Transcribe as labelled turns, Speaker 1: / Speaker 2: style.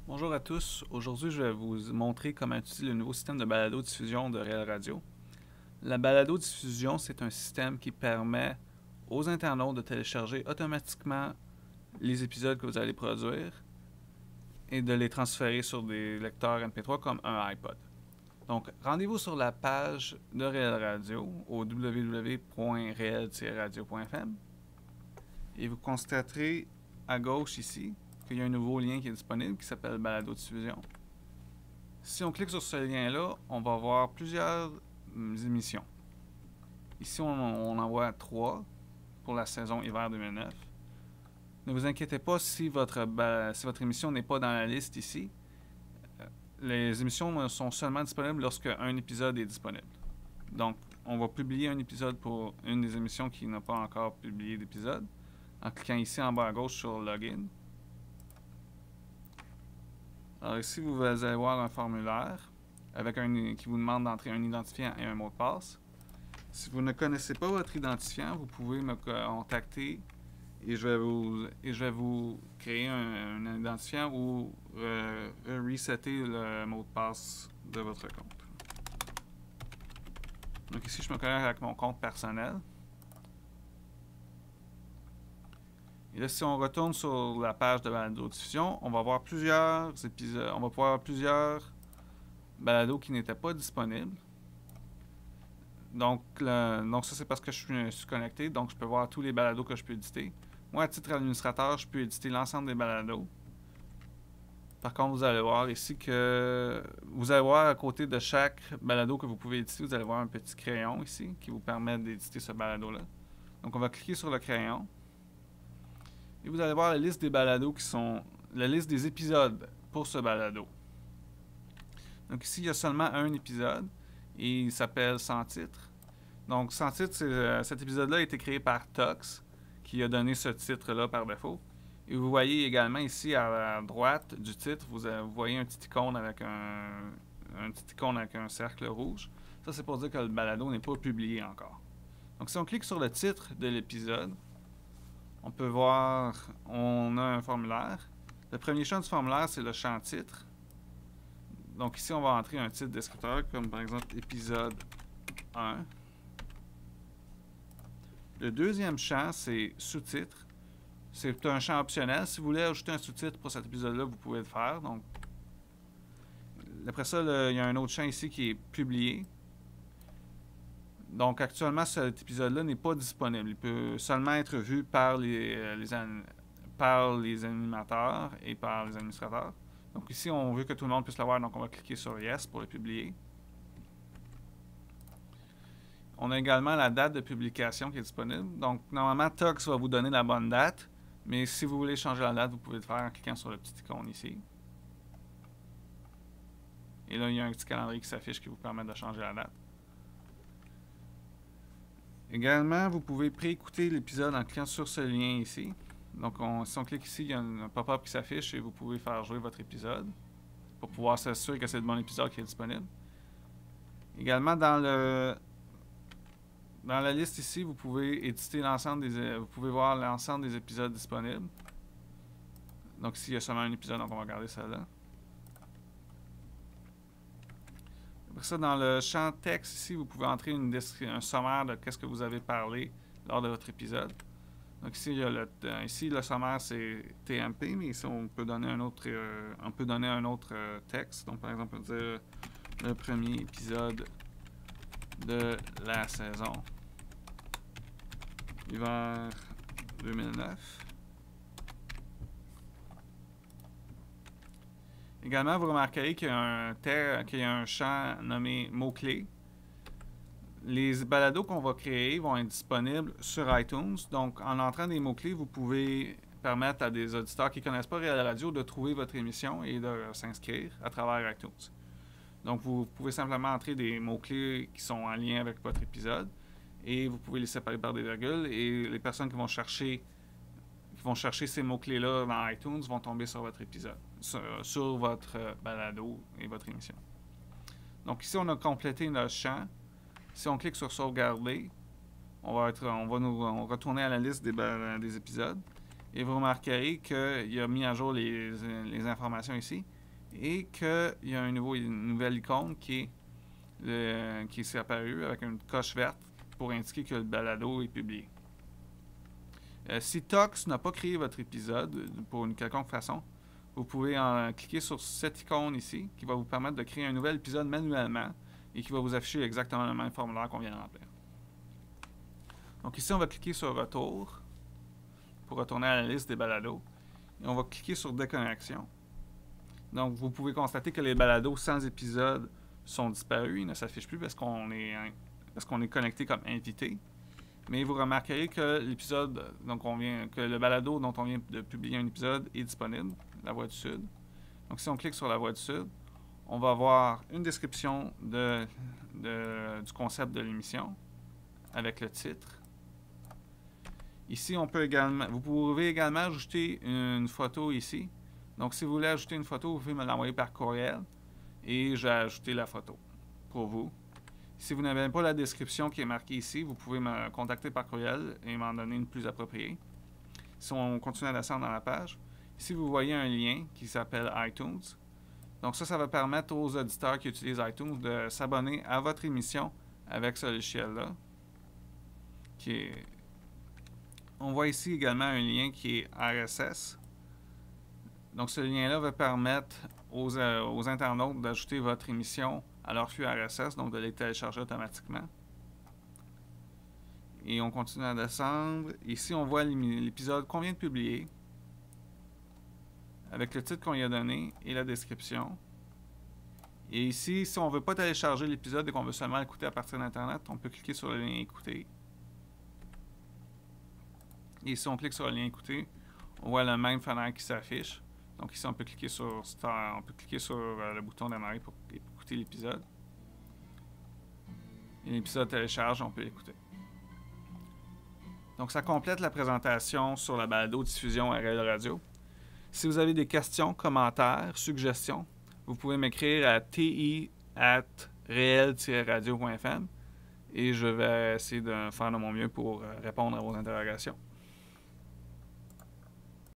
Speaker 1: Bonjour à tous. Aujourd'hui, je vais vous montrer comment utiliser le nouveau système de balado-diffusion de Réel Radio. La balado-diffusion, c'est un système qui permet aux internautes de télécharger automatiquement les épisodes que vous allez produire et de les transférer sur des lecteurs MP3 comme un iPod. Donc, rendez-vous sur la page de Réel Radio au www.réel-radio.fm et vous constaterez à gauche ici qu'il y a un nouveau lien qui est disponible qui s'appelle Balado Diffusion. Si on clique sur ce lien-là, on va voir plusieurs émissions. Ici, on en voit 3 pour la saison hiver 2009. Ne vous inquiétez pas si votre émission n'est pas dans la liste ici. Les émissions sont seulement disponibles lorsque un épisode est disponible. Donc, on va publier un épisode pour une des émissions qui n'a pas encore publié d'épisode en cliquant ici en bas à gauche sur Login. Alors ici, vous allez voir un formulaire qui vous demande d'entrer un identifiant et un mot de passe. Si vous ne connaissez pas votre identifiant, vous pouvez me contacter et je vais vous créer un identifiant ou resetter le mot de passe de votre compte. Donc ici, je me connecte avec mon compte personnel. Et là, si on retourne sur la page de balado-diffusion, on va voir plusieurs épisodes. On va voir plusieurs balados qui n'étaient pas disponibles. Donc ça, c'est parce que je suis connecté. Donc, je peux voir tous les balados que je peux éditer. Moi, à titre administrateur, je peux éditer l'ensemble des balados. Par contre, vous allez voir ici que... Vous allez voir à côté de chaque balado que vous pouvez éditer, vous allez voir un petit crayon ici qui vous permet d'éditer ce balado-là. Donc, on va cliquer sur le crayon. Et vous allez voir la liste des balados qui sont... la liste des épisodes pour ce balado. Donc ici, il y a seulement un épisode et il s'appelle Sans titre. Donc, Sans titre, cet épisode-là a été créé par Tox qui a donné ce titre-là par défaut. Et vous voyez également ici à droite du titre, vous voyez un petit icône avec un cercle rouge. Ça, c'est pour dire que le balado n'est pas publié encore. Donc, si on clique sur le titre de l'épisode, on peut voir, on a un formulaire. Le premier champ du formulaire, c'est le champ titre. Donc ici, on va entrer un titre descripteur, comme par exemple épisode 1. Le deuxième champ, c'est sous-titre. C'est un champ optionnel. Si vous voulez ajouter un sous-titre pour cet épisode-là, vous pouvez le faire. Donc, après ça, il y a un autre champ ici qui est publié. Donc, actuellement, cet épisode-là n'est pas disponible. Il peut seulement être vu par les animateurs et par les administrateurs. Donc ici, on veut que tout le monde puisse le voir, donc on va cliquer sur Yes pour le publier. On a également la date de publication qui est disponible. Donc, normalement, Tox va vous donner la bonne date, mais si vous voulez changer la date, vous pouvez le faire en cliquant sur le petit icône ici. Et là, il y a un petit calendrier qui s'affiche qui vous permet de changer la date. Également, vous pouvez préécouter l'épisode en cliquant sur ce lien ici. Donc, si on clique ici, il y a un pop-up qui s'affiche et vous pouvez faire jouer votre épisode pour pouvoir s'assurer que c'est le bon épisode qui est disponible. Également, dans la liste ici, vous pouvez éditer vous pouvez voir l'ensemble des épisodes disponibles. Donc, ici, il y a seulement un épisode, donc on va regarder celle-là. Après ça, dans le champ texte ici, vous pouvez entrer un sommaire de ce que vous avez parlé lors de votre épisode. Donc ici, ici le sommaire c'est TMP, mais ici on peut donner un autre, texte. Donc par exemple, on peut dire le premier épisode de la saison hiver 2009. Également, vous remarquerez qu'il y a un champ nommé mots-clés. Les balados qu'on va créer vont être disponibles sur iTunes. Donc, en entrant des mots-clés, vous pouvez permettre à des auditeurs qui ne connaissent pas Réel Radio de trouver votre émission et de s'inscrire à travers iTunes. Donc, vous pouvez simplement entrer des mots-clés qui sont en lien avec votre épisode et vous pouvez les séparer par des virgules et les personnes qui vont chercher ces mots-clés-là dans iTunes vont tomber sur votre épisode, sur votre balado et votre émission. Donc, ici, on a complété notre champ. Si on clique sur sauvegarder, on va retourner à la liste des épisodes. Et vous remarquerez qu'il a mis à jour les informations ici et qu'il y a une nouvelle icône qui s'est apparue avec une coche verte pour indiquer que le balado est publié. Si Tox n'a pas créé votre épisode pour une quelconque façon, vous pouvez cliquer sur cette icône ici qui va vous permettre de créer un nouvel épisode manuellement et qui va vous afficher exactement le même formulaire qu'on vient de remplir. Donc ici, on va cliquer sur Retour pour retourner à la liste des balados et on va cliquer sur Déconnexion. Donc vous pouvez constater que les balados sans épisode sont disparus, ils ne s'affichent plus parce qu'on est connecté comme invité. Mais vous remarquerez que l'épisode, que le balado dont on vient de publier un épisode est disponible, La Voix du Sud. Donc si on clique sur La Voix du Sud, on va avoir une description du concept de l'émission avec le titre. Ici, vous pouvez également ajouter une photo ici. Donc si vous voulez ajouter une photo, vous pouvez me l'envoyer par courriel et je vais ajouter la photo pour vous. Si vous n'avez pas la description qui est marquée ici, vous pouvez me contacter par courriel et m'en donner une plus appropriée. Si on continue à descendre dans la page, ici vous voyez un lien qui s'appelle iTunes. Donc ça va permettre aux auditeurs qui utilisent iTunes de s'abonner à votre émission avec ce logiciel-là. On voit ici également un lien qui est RSS. Donc ce lien-là va permettre aux internautes d'ajouter votre émission à leur flux RSS, donc de les télécharger automatiquement. Et on continue à descendre. Ici, on voit l'épisode qu'on vient de publier, avec le titre qu'on y a donné et la description. Et ici, si on ne veut pas télécharger l'épisode et qu'on veut seulement l'écouter à partir d'Internet, on peut cliquer sur le lien Écouter. Et si on clique sur le lien Écouter, on voit le même fenêtre qui s'affiche. Donc ici, on peut cliquer sur le bouton démarrer pour écouter l'épisode. Et l'épisode télécharge, on peut l'écouter. Donc ça complète la présentation sur la balado-diffusion RL Radio. Si vous avez des questions, commentaires, suggestions, vous pouvez m'écrire à ti@rel-radio.fm et je vais essayer de faire de mon mieux pour répondre à vos interrogations.